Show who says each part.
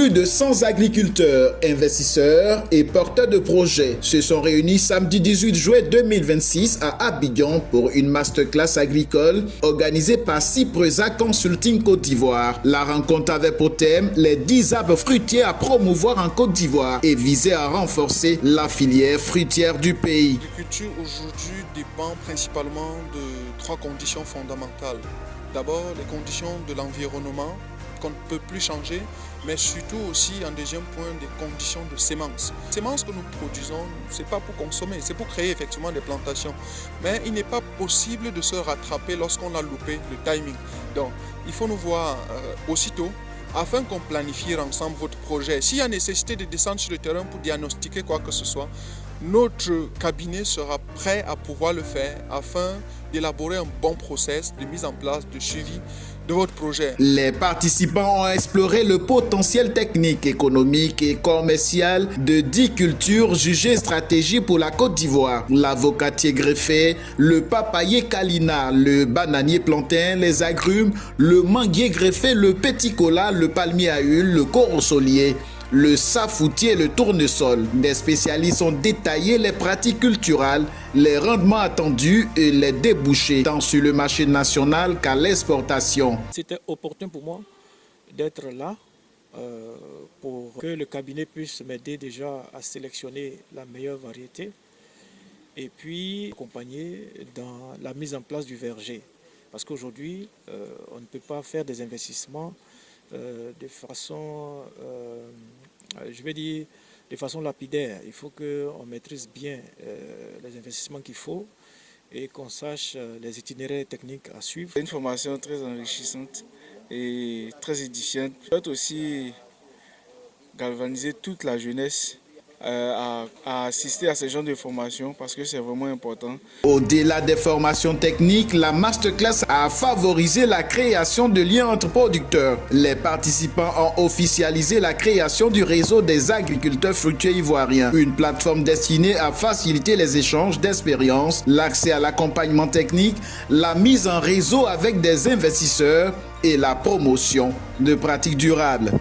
Speaker 1: Plus de 100 agriculteurs, investisseurs et porteurs de projets se sont réunis samedi 18 juillet 2026 à Abidjan pour une masterclass agricole organisée par Cypresa Consulting Côte d'Ivoire. La rencontre avait pour thème les 10 arbres fruitiers à promouvoir en Côte d'Ivoire et visait à renforcer la filière fruitière du pays.
Speaker 2: L'agriculture aujourd'hui dépend principalement de 3 conditions fondamentales. D'abord, les conditions de l'environnement qu'on ne peut plus changer, mais surtout aussi en deuxième point des conditions de semences. Les semences que nous produisons, ce n'est pas pour consommer, c'est pour créer effectivement des plantations. Mais il n'est pas possible de se rattraper lorsqu'on a loupé le timing. Donc il faut nous voir aussitôt afin qu'on planifie ensemble votre projet. S'il y a nécessité de descendre sur le terrain pour diagnostiquer quoi que ce soit, notre cabinet sera prêt à pouvoir le faire afin d'élaborer un bon process de mise en place, de suivi de votre projet.
Speaker 1: Les participants ont exploré le potentiel technique, économique et commercial de 10 cultures jugées stratégiques pour la Côte d'Ivoire. L'avocatier greffé, le papayer kalina, le bananier plantain, les agrumes, le manguier greffé, le petit cola, le palmier à huile, le corosolier, le safoutier et le tournesol. Des spécialistes ont détaillé les pratiques culturelles, les rendements attendus et les débouchés, tant sur le marché national qu'à l'exportation.
Speaker 3: C'était opportun pour moi d'être là pour que le cabinet puisse m'aider déjà à sélectionner la meilleure variété et puis accompagner dans la mise en place du verger. Parce qu'aujourd'hui, on ne peut pas faire des investissements de façon, je vais dire, de façon lapidaire. Il faut qu'on maîtrise bien les investissements qu'il faut et qu'on sache les itinéraires techniques à suivre.
Speaker 4: C'est une formation très enrichissante et très édifiante. Je souhaite aussi galvaniser toute la jeunesse à assister à ce genre de formation parce que c'est vraiment important.
Speaker 1: Au-delà des formations techniques, la masterclass a favorisé la création de liens entre producteurs. Les participants ont officialisé la création du réseau des agriculteurs fruitiers ivoiriens, une plateforme destinée à faciliter les échanges d'expériences, l'accès à l'accompagnement technique, la mise en réseau avec des investisseurs et la promotion de pratiques durables.